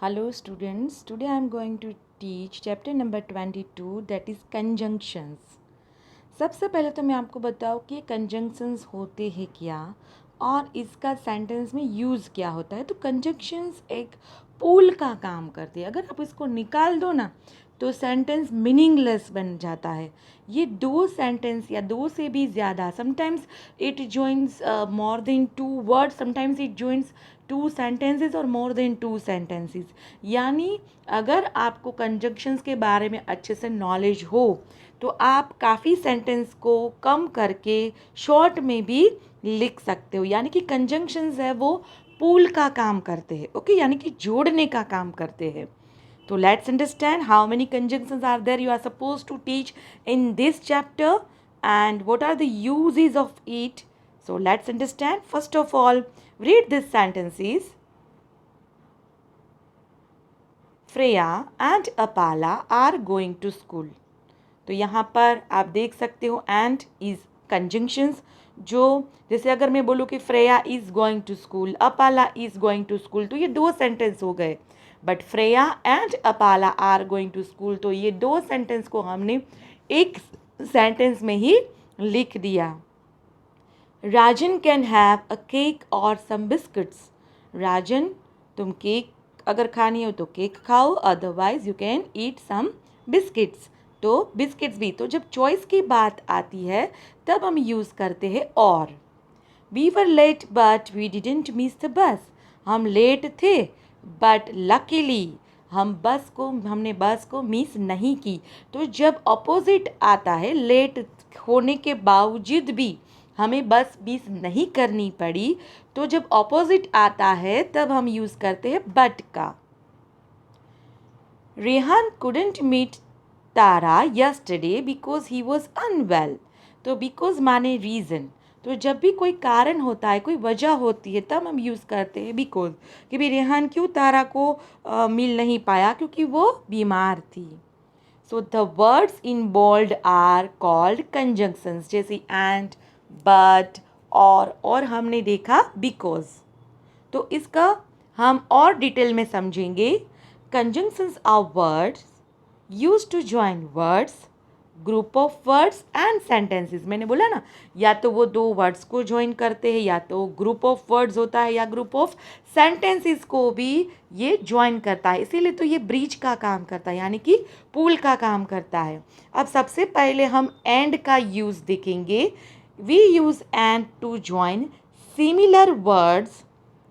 Hello students, today I am going to teach chapter number 22 that is conjunctions. सबसे पहले तो मैं आपको बताऊँ कि कंजंक्शंस होते हैं क्या और इसका सेंटेंस में यूज़ क्या होता है। तो कंजंक्शंस एक पुल का काम करती है। अगर आप इसको निकाल दो ना तो सेंटेंस मीनिंगलेस बन जाता है। ये दो सेंटेंस या दो से भी ज़्यादा, sometimes it joins more than two words, sometimes it joins two sentences और मोर देन टू सेंटेंसेस। यानी अगर आपको कंजंक्शंस के बारे में अच्छे से नॉलेज हो तो आप काफ़ी सेंटेंस को कम करके शॉर्ट में भी लिख सकते हो। यानी कि कंजंक्शंस है वो पुल का काम करते हैं, ओके, यानी कि जोड़ने का काम करते हैं। तो let's understand how many conjunctions are there you are suppose to teach in this chapter and what are the uses of it. So let's understand. First of all, read this sentences. Freya and Apala are going to school. तो यहाँ पर आप देख सकते हो and is conjunctions, जो जैसे अगर मैं बोलूँ कि Freya is going to school, Apala is going to school, तो ये दो सेंटेंस हो गए. But Freya and Apala are going to school, तो ये दो सेंटेंस को हमने एक सेंटेंस में ही लिख दिया. राजन कैन हैव अ केक और सम बिस्किट्स. राजन, तुम केक अगर खानी हो तो केक खाओ, otherwise you can eat some biscuits. तो बिस्किट्स भी. तो जब चॉइस की बात आती है तब हम यूज़ करते हैं और. We were late but we didn't miss the bus. हम लेट थे बट लकीली हमने बस को मिस नहीं की. तो जब अपोजिट आता है, लेट होने के बावजूद भी हमें बस मिस नहीं करनी पड़ी, तो जब अपोजिट आता है तब हम यूज़ करते हैं बट का. Rehan couldn't meet Tara yesterday because he was unwell. तो बिकॉज माने रीज़न. तो जब भी कोई कारण होता है, कोई वजह होती है, तब हम यूज़ करते हैं बिकॉज. कि भाई रेहान क्यों तारा को मिल नहीं पाया, क्योंकि वो बीमार थी. So the words in bold are called conjunctions, जैसे एंड, बट, और हमने देखा बिकॉज. तो इसका हम और डिटेल में समझेंगे. Conjunctions are words use to join words, group of words and sentences. मैंने बोला ना, या तो वो दो वर्ड्स को ज्वाइन करते हैं, या तो ग्रुप ऑफ वर्ड्स होता है, या ग्रुप ऑफ सेंटेंसेस को भी ये ज्वाइन करता है. इसीलिए तो ये ब्रिज का काम करता है, यानी कि पुल का काम करता है. अब सबसे पहले हम एंड का यूज़ देखेंगे. We use and to join similar words,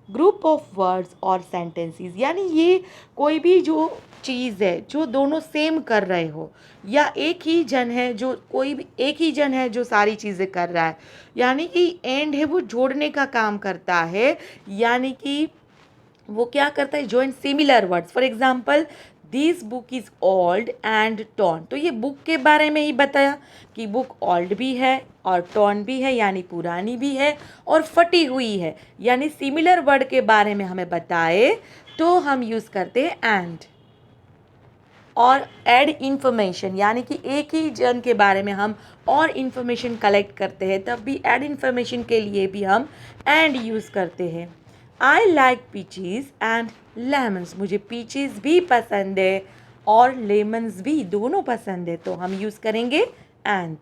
group of words और सेंटेंसेस. यानी ये कोई भी जो चीज़ है जो दोनों सेम कर रहे हो, या एक ही जन है जो कोई भी एक ही जन है जो सारी चीज़ें कर रहा है, यानी कि एंड है वो जोड़ने का काम करता है. यानी कि वो क्या करता है, join similar words. For example, this book is old and torn. तो ये बुक के बारे में ही बताया कि बुक ओल्ड भी है और टॉर्न भी है, यानी पुरानी भी है और फटी हुई है. यानी सिमिलर वर्ड के बारे में हमें बताए तो हम यूज़ करते हैं एंड. और ऐड इंफॉर्मेशन, यानी कि एक ही जन के बारे में हम और इन्फॉर्मेशन कलेक्ट करते हैं, तब भी ऐड इंफॉर्मेशन के लिए भी हम एंड यूज़ करते हैं. I like peaches and lemons. मुझे पीचीज़ भी पसंद है और लेमन्स भी, दोनों पसंद है, तो हम यूज़ करेंगे and.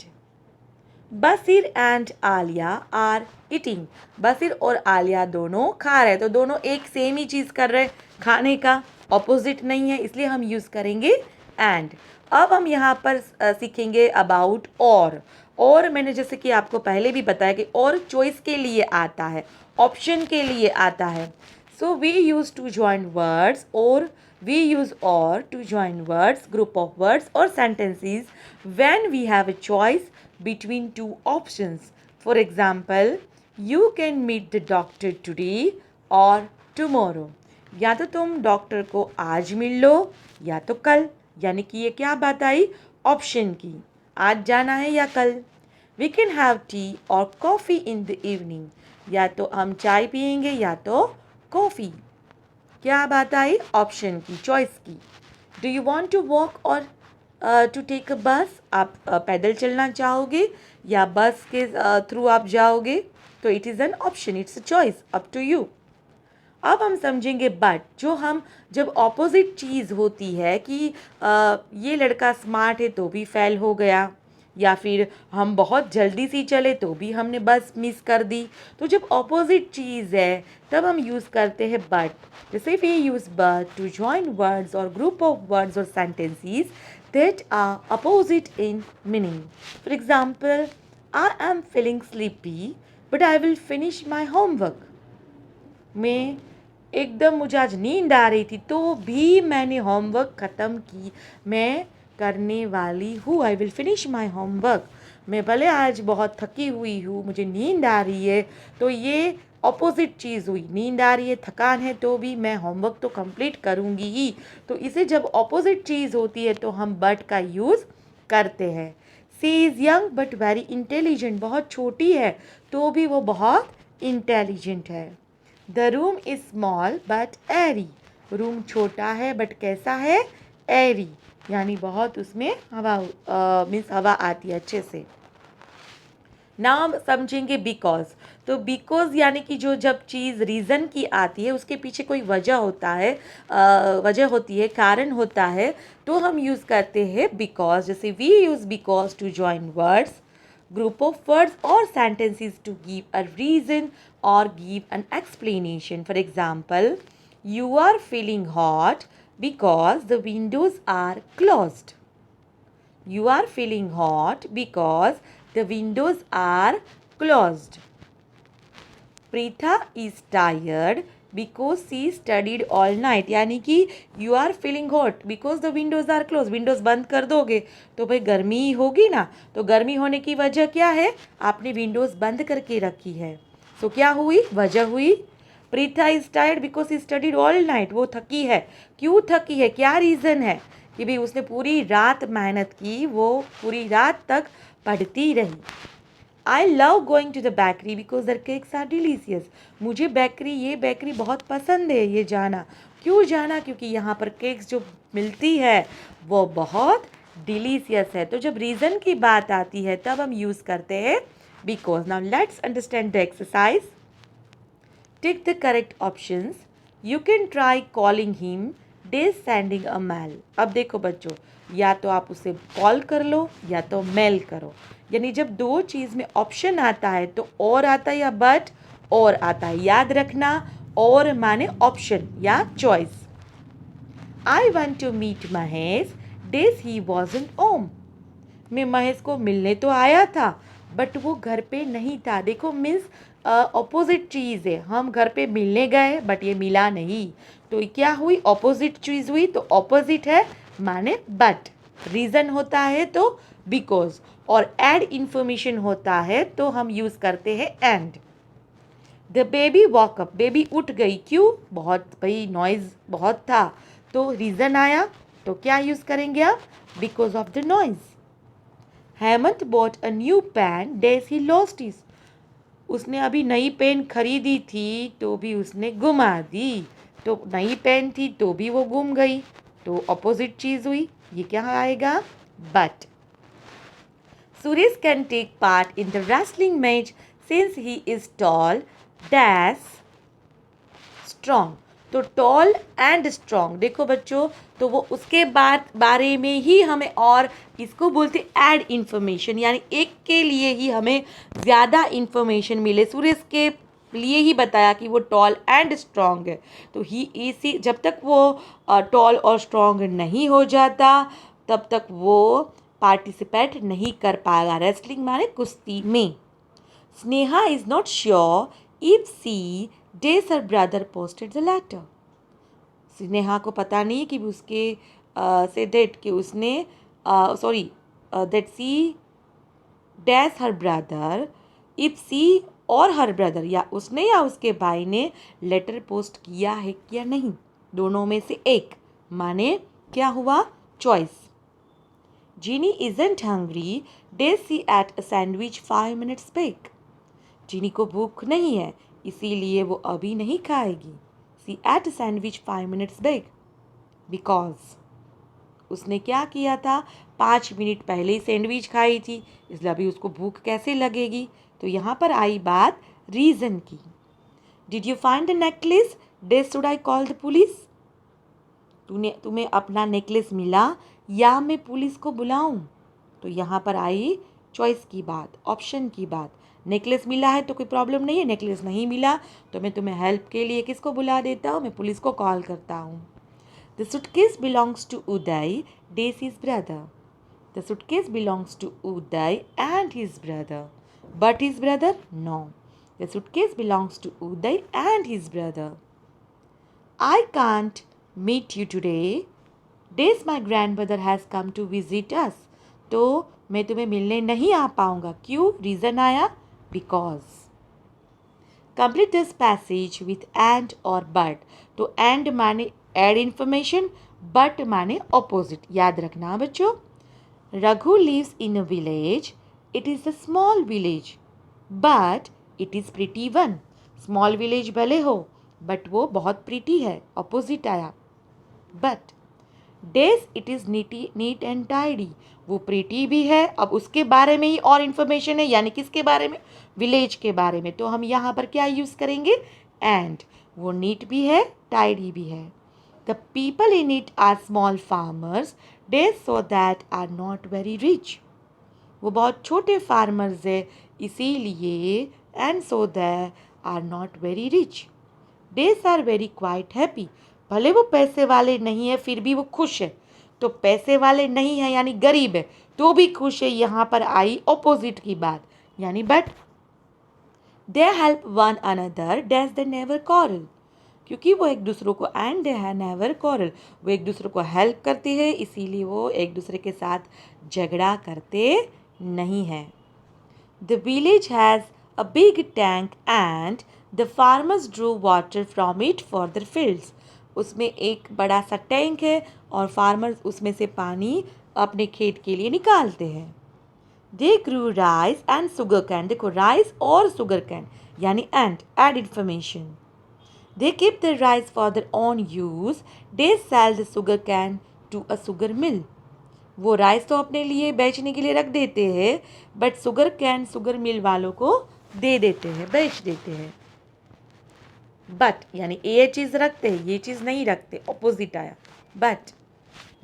Basir and Alia are eating. Basir और आलिया दोनों खा रहे, तो दोनों एक सेम ही चीज़ कर रहे, खाने का, ऑपोजिट नहीं है, इसलिए हम यूज़ करेंगे एंड. अब हम यहाँ पर सीखेंगे अबाउट और मैंने जैसे कि आपको पहले भी बताया कि और चॉइस के लिए आता है, ऑप्शन के लिए आता है. So we use to join words, और we use or to join words, group of words or sentences when we have a choice between two options. For example, you can meet the doctor today or tomorrow. या तो तुम doctor को आज मिल लो या तो कल. यानी कि ये क्या बात आई, ऑप्शन की, आज जाना है या कल. We can have tea or coffee in the evening. या तो हम चाय पियेंगे या तो कॉफ़ी. क्या बात आई, ऑप्शन की, चॉइस की. Do you want to walk or to take a bus. आप पैदल चलना चाहोगे या बस के थ्रू आप जाओगे, तो it is an option, it's a choice, up to you. अब हम समझेंगे बट, जो हम जब ऑपोजिट चीज़ होती है कि ये लड़का स्मार्ट है तो भी फेल हो गया, या फिर हम बहुत जल्दी से चले तो भी हमने बस मिस कर दी। तो जब ऑपोजिट चीज़ है तब हम यूज़ करते हैं बट। जैसे we use but to join words और ग्रुप ऑफ वर्ड्स और sentences that are opposite in meaning. For example, I am feeling sleepy, but I will finish my homework. मैं एकदम मुझे आज नींद आ रही थी तो भी मैंने होमवर्क ख़त्म की, मैं करने वाली हूँ। I will finish my homework. मैं भले आज बहुत थकी हुई हूँ, मुझे नींद आ रही है, तो ये ऑपोजिट चीज़ हुई। नींद आ रही है, थकान है, तो भी मैं होमवर्क तो कंप्लीट करूँगी ही। तो इसे जब ऑपोजिट चीज़ होती है तो हम बट का यूज़ करते हैं। She is young but very intelligent, बहुत छोटी है तो भी वो बहुत इंटेलिजेंट है। The room is small but airy, room छोटा है बट कैसा है, एरी, यानी बहुत उसमें हवा मीन्स हवा आती है अच्छे से। नाम समझेंगे बिकॉज। तो बिकॉज यानी कि जो जब चीज़ रीज़न की आती है उसके पीछे कोई वजह होता है, वजह होती है, कारण होता है, तो हम यूज़ करते हैं बिकॉज। जैसे we use because to join words, group of words or sentences to give a reason or give an explanation. For example, you are feeling hot because the windows are closed. You are feeling hot because the windows are closed. Pritha is tired because she studied all night. यानी कि you are feeling hot because the windows are closed. Windows बंद कर दोगे तो भाई गर्मी ही होगी ना। तो गर्मी होने की वजह क्या है, आपने विंडोज़ बंद करके रखी है। तो क्या हुई, वजह हुई। Preetha is tired because he studied all night, वो थकी है। क्यों थकी है, क्या रीज़न है कि भाई उसने पूरी रात मेहनत की, वो पूरी रात तक पढ़ती रही। I love going to the bakery because their cakes are delicious, मुझे ये बेकरी बहुत पसंद है, ये जाना। क्यों जाना, क्योंकि यहाँ पर केक्स जो मिलती है वो बहुत डिलीशियस है। तो जब रीज़न की बात आती है तब हम यूज़ करते हैं because. Now let's understand the exercise. Tick the correct options. You can try calling him dash sending a mail. अब देखो बच्चों, या तो आप उसे कॉल कर लो या तो मेल करो। यानी जब दो चीज़ में ऑप्शन आता है तो और आता है या बट और आता है, याद रखना। और माने ऑप्शन या choice. I want to meet Mahesh dash he wasn't home. मैं महेश को मिलने तो आया था बट वो घर पे नहीं था। देखो मीन्स ऑपोजिट चीज़ है, हम घर पे मिलने गए बट ये मिला नहीं, तो क्या हुई, ऑपोजिट चीज़ हुई। तो ऑपोजिट है माने बट, रीज़न होता है तो बिकॉज, और एड इंफॉर्मेशन होता है तो हम यूज़ करते हैं and. The baby walk up, baby उठ गई, क्यों, बहुत भाई नॉइज़ बहुत था, तो रीज़न आया, तो क्या यूज़ करेंगे आप, because of the noise. Hemant bought a new pen dash he lost his, उसने अभी नई पेन खरीदी थी तो भी उसने गुमा दी। तो नई पेन थी तो भी वो गुम गई, तो ऑपोजिट चीज़ हुई, ये क्या आएगा, but. Suresh can take part in the wrestling match since he is tall dash strong. तो टॉल एंड स्ट्रॉन्ग, देखो बच्चों, तो वो उसके बारे में ही हमें, और इसको बोलते ऐड इन्फॉर्मेशन, यानी एक के लिए ही हमें ज़्यादा इन्फॉर्मेशन मिले। सुरेश के लिए ही बताया कि वो टॉल एंड स्ट्रॉन्ग है, तो ही इसी, जब तक वो टॉल और स्ट्रॉन्ग नहीं हो जाता तब तक वो पार्टिसिपेट नहीं कर पाएगा रेसलिंग माने कुश्ती में। Sneha is not sure if she does her brother posted the letter. Sneha को पता नहीं कि उसके से डेट कि उसने that she dash her brother, if she और हर ब्रदर, या उसने या उसके भाई ने लेटर पोस्ट किया है या नहीं, दोनों में से एक, माने क्या हुआ, choice. Jeannie isn't hungry does she ate a sandwich 5 minutes back. Jeannie को भूख नहीं है इसीलिए वो अभी नहीं खाएगी। She ate sandwich 5 minutes back because उसने क्या किया था, 5 मिनट पहले ही सैंडविच खाई थी, इसलिए अभी उसको भूख कैसे लगेगी। तो यहाँ पर आई बात रीज़न की। Did you find the necklace day should I call the police? तुम्हें अपना नेकलेस मिला या मैं पुलिस को बुलाऊं? तो यहाँ पर आई चॉइस की बात, ऑप्शन की बात। नेकलेस मिला है तो कोई प्रॉब्लम नहीं है, नेकलेस नहीं मिला तो मैं तुम्हें हेल्प के लिए किसको बुला देता हूँ, मैं पुलिस को कॉल करता हूँ। The suitcase belongs to Uday, Daisy's brother. The suitcase belongs to Uday and his brother. But his brother? No. The suitcase belongs to Uday and his brother. I can't meet you today. Days my grandmother has come to visit us. तो मैं तुम्हें मिलने नहीं आ पाऊंगा। क्यों? Reason आया because. Complete this passage with and or but. तो and माने add information, but माने opposite. याद रखना बच्चों। Raghu lives in a village. It is a small village, but it is pretty one. Small village भले हो, but वो बहुत pretty है. Opposite आया. But Days it is neat and tidy. वो pretty भी है. अब उसके बारे में ही और information है, यानी किसके बारे में? Village के बारे में. तो हम यहाँ पर क्या use करेंगे? And. वो neat भी है, tidy भी है. The people in it are small farmers. Days so that are not very rich. वो बहुत छोटे फार्मर्स है, इसीलिए and so they are not very rich. Days are very quite happy. भले वो पैसे वाले नहीं है फिर भी वो खुश है। तो पैसे वाले नहीं है यानी गरीब है तो भी खुश है। यहाँ पर आई ऑपोजिट की बात यानी but. They help one another dash they never quarrel. क्योंकि वो एक दूसरों को एंड दे है नेवर quarrel, वो एक दूसरे को हेल्प करते हैं इसीलिए वो एक दूसरे के साथ झगड़ा करते नहीं हैं। The village has a big tank and the farmers Drew water from it for their fields. उसमें एक बड़ा सा टैंक है और फार्मर्स उसमें से पानी अपने खेत के लिए निकालते हैं। They grew rice and sugar cane. देखो राइस और शुगर कैन यानी and add information. They keep the rice for their own use. They sell the sugar cane to a sugar mill. वो राइस तो अपने लिए बेचने के लिए रख देते हैं but sugar cane sugar mill वालों को दे देते हैं, बेच देते हैं। बट यानी ये चीज़ रखते हैं ये चीज़ नहीं रखते, ऑपोजिट आया। But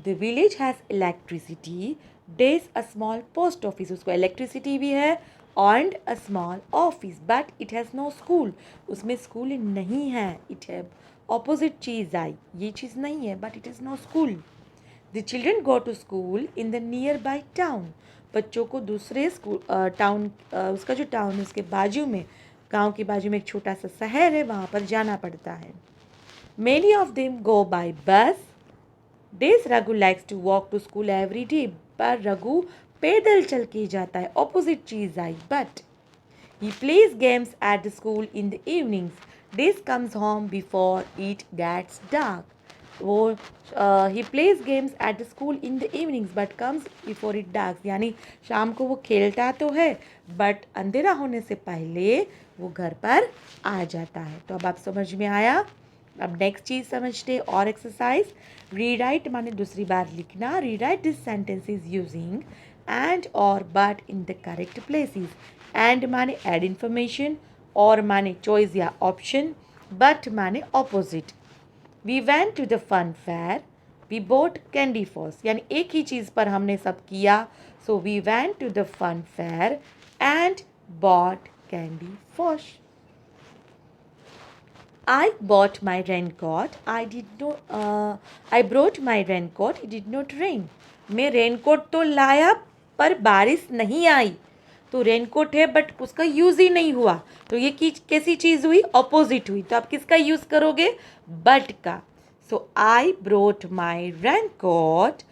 the village has electricity. Dash a small post office. उसको इलेक्ट्रिसिटी भी है and a small office but it has no school. उसमें स्कूल नहीं है। इट है ऑपोजिट चीज़ आई, ये चीज़ नहीं है but it is no school. The children go to school in the nearby town. बच्चों को दूसरे स्कूल टाउन उसका जो टाउन है उसके बाजू में, गांव के बाजू में एक छोटा सा शहर है, वहाँ पर जाना पड़ता है। Many of them go by bus. Days Raghu likes to walk to school every day. पर रघु पैदल चल के जाता है, ऑपोजिट चीज़ आई but. He plays games at the school in the evenings. Days comes home before it gets dark. वो he plays games at the school in the evenings but comes before it dark. यानी शाम को वो खेलता तो है but अंधेरा होने से पहले वो घर पर आ जाता है। तो अब आप समझ में आया। अब नेक्स्ट चीज़ समझते और एक्सरसाइज। रीराइट माने दूसरी बार लिखना। Rewrite this sentences using and और but in the correct places. And माने एड इन्फॉर्मेशन, और माने चॉइस या ऑप्शन, बट माने opposite. We went to the fun fair. We bought candy floss. यानी एक ही चीज़ पर हमने सब किया. So we went to the fun fair and bought candy floss. I bought my raincoat. I brought my raincoat. It did not rain. मैं raincoat तो लाया पर बारिश नहीं आई. तो रेनकोट है बट उसका यूज़ ही नहीं हुआ. तो ये कैसी चीज़ हुई? ऑपोजिट हुई. तो आप किसका यूज़ करोगे? बट का. So I brought my raincoat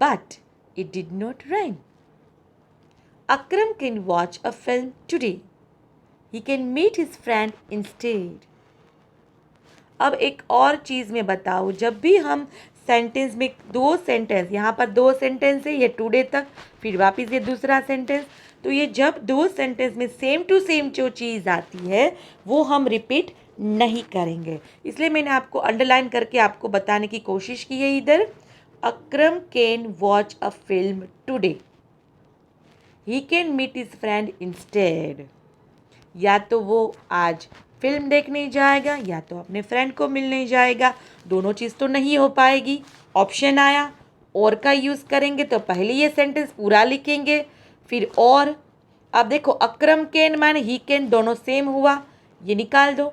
but it did not rain. Akram can watch a film today. He can meet his friend instead. अब एक और चीज़ में बताऊँ, जब भी हम सेंटेंस में दो सेंटेंस, यहाँ पर दो सेंटेंस है, ये टुडे तक, फिर वापस ये दूसरा सेंटेंस, तो ये जब दो सेंटेंस में सेम टू सेम जो चीज़ आती है वो हम रिपीट नहीं करेंगे। इसलिए मैंने आपको अंडरलाइन करके आपको बताने की कोशिश की है इधर। Akram can watch a film today. He can meet his friend instead. या तो वो आज फिल्म देखने जाएगा या तो अपने फ्रेंड को मिलने जाएगा। दोनों चीज़ तो नहीं हो पाएगी। ऑप्शन आया और का यूज़ करेंगे तो पहले ये सेंटेंस पूरा लिखेंगे, फिर और। अब देखो अक्रम कैन माने ही कैन दोनों सेम हुआ, ये निकाल दो,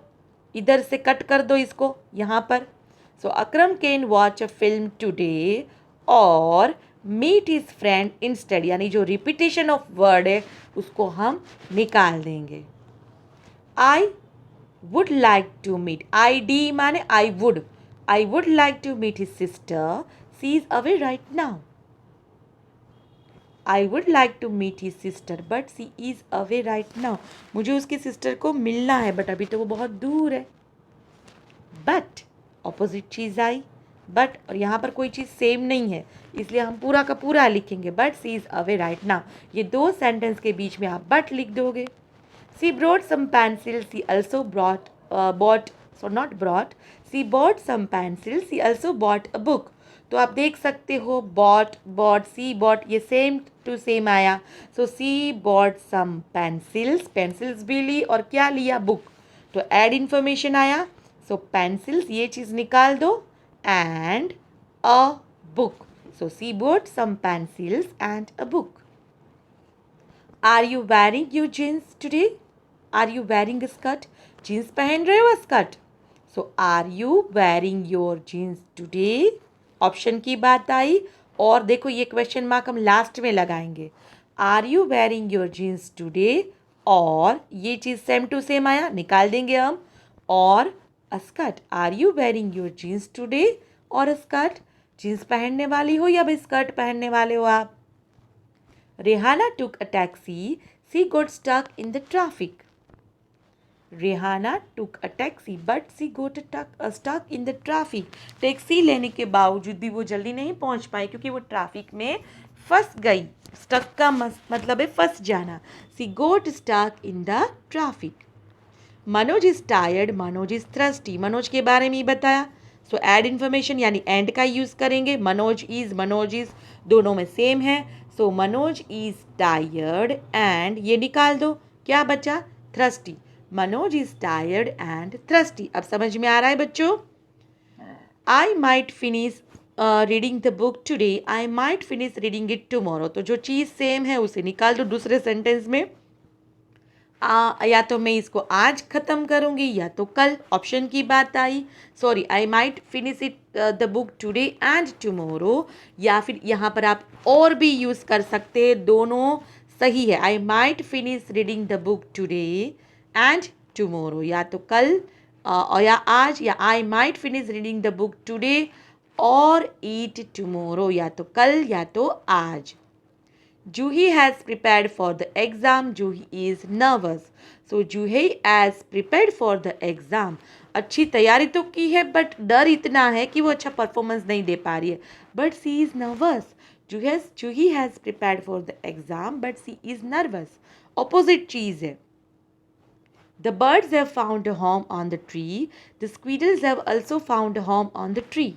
इधर से कट कर दो इसको यहाँ पर। So Akram can watch a film today और मीट हिज फ्रेंड इंस्टेड, यानी जो रिपीटेशन ऑफ वर्ड है उसको हम निकाल देंगे। I would like to meet, I'd माने I would like to meet his sister, she is away right now. I would like to meet his sister but she is away right now, मुझे उसकी sister को मिलना है but अभी तो वो बहुत दूर है। बट ऑपोजिट चीज़ आई बट, और यहाँ पर कोई चीज़ सेम नहीं है इसलिए हम पूरा का पूरा लिखेंगे but she is away right now. ये दो सेंटेंस के बीच में आप बट लिख दोगे। She brought some pencils, she also brought bought, so not brought, she bought some pencils, she also bought a book. तो आप देख सकते हो बॉट बॉट सी बॉट ये सेम टू सेम आया। So she bought some pencils, pencils भी ली और क्या लिया, बुक। तो ऐड इन्फॉर्मेशन आया। सो पेंसिल्स ये चीज़ निकाल दो and a book. So she bought some pencils and a book. Are you wearing your jeans today, are you wearing skirt, jeans पहन रहे हो skirt. So are you wearing your jeans today, option की बात आई। और देखो ये question mark हम last में लगाएंगे। Are you wearing your jeans today, और ये चीज़ सेम टू सेम आया, निकाल देंगे हम। और skirt, are you wearing your jeans today, or skirt, jeans पहनने वाली हो या भाई स्कर्ट पहनने वाले हो आप। Rehana took a taxi, she got stuck in the traffic. Rehana took a taxi but she got stuck in the traffic. Taxi लेने के बावजूद भी वो जल्दी नहीं पहुंच पाई क्योंकि वो ट्रैफिक में फंस गई। स्टक का मतलब है फंस जाना। She got stuck in the traffic. Manoj is tired, Manoj is thirsty, Manoj के बारे में ही बताया। सो एड इन्फॉर्मेशन यानी एंड का यूज़ करेंगे। मनोज इज दोनों में सेम है। सो मनोज इज टायर्ड एंड ये निकाल दो, क्या बचा, thirsty. Manoj is tired and thirsty. अब समझ में आ रहा है बच्चों। आई might finish reading the book today, I might finish reading it tomorrow. तो जो चीज़ सेम है उसे निकाल दो दूसरे सेंटेंस में। या तो मैं इसको आज ख़त्म करूँगी या तो कल, ऑप्शन की बात आई। Sorry, I might finish it the book today and tomorrow, या फिर यहाँ पर आप और भी यूज़ कर सकते हैं, दोनों सही है। आई might finish reading the book today and tomorrow, या तो कल और या आज, या आई might finish reading the book today और ईट टुमारो, या तो कल या तो आज। Juhi has prepared for the exam. Juhi is nervous. So Juhi has prepared for the exam. अच्छी तैयारी तो की है बट डर इतना है कि वो अच्छा परफॉर्मेंस नहीं दे पा रही है। But she is nervous. Juhi has prepared for the exam but she is nervous. Opposite चीज़ है। The birds have found a home on the tree. The squirrels have also found a home on the tree.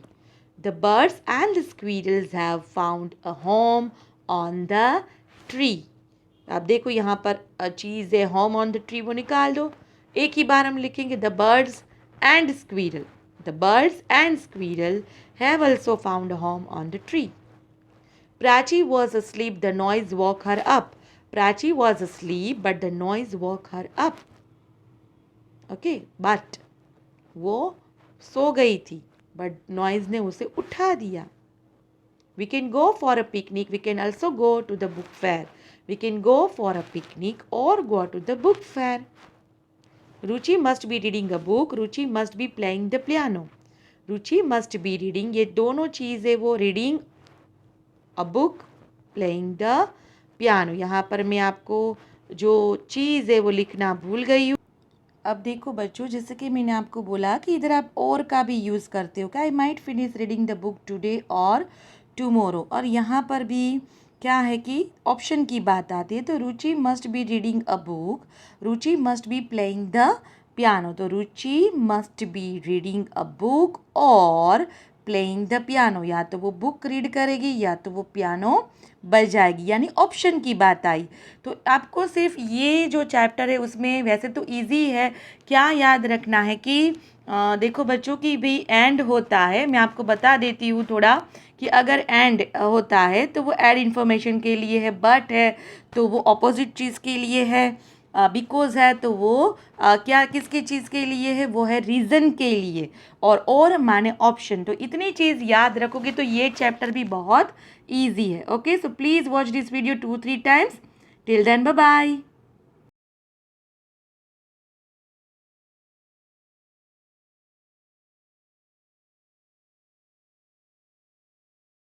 The birds and the squirrels have found a home on the tree. अब देखो यहाँ पर चीज़ है home on the tree, वो निकाल दो। एक ही बार हम लिखेंगे the birds and squirrel. The birds and squirrel have also found a home on the tree. Prachi was asleep, the noise woke her up. Prachi was asleep but the noise woke her up. Okay, but वो सो गई थी but noise ने उसे उठा दिया। We can go for a picnic. We can also go to the book fair. We can go for a picnic or go to the book fair. Ruchi must be reading a book. Ruchi must be playing the piano. Ruchi must be reading, ये दोनों चीज़ें वो reading a book, playing the piano. यहाँ पर मैं आपको जो चीज़ है वो लिखना भूल गई हूँ। अब देखो बच्चों, जैसे कि मैंने आपको बोला कि इधर आप और का भी यूज़ करते हो, क्या आई might finish reading the book today और टुमोरो। और यहाँ पर भी क्या है कि ऑप्शन की बात आती है, तो Ruchi must be reading a book, Ruchi must be playing the piano, तो Ruchi must be reading a book और प्लेइंग द पियानो, या तो वो बुक रीड करेगी या तो वो पियानो बजाएगी, यानी ऑप्शन की बात आई। तो आपको सिर्फ ये जो चैप्टर है उसमें वैसे तो इजी है, क्या याद रखना है कि देखो बच्चों की भी एंड होता है, मैं आपको बता देती हूँ थोड़ा कि अगर एंड होता है तो वो ऐड इन्फॉर्मेशन के लिए है, बट है तो वो ऑपोजिट चीज़ के लिए है, बिकॉज है तो वो क्या किसकी चीज़ के लिए है, वो है रीज़न के लिए, और माने ऑप्शन। तो इतनी चीज़ याद रखोगे तो ये चैप्टर भी बहुत ईजी है। Okay, so please watch this video 2-3 times. Till then bye bye.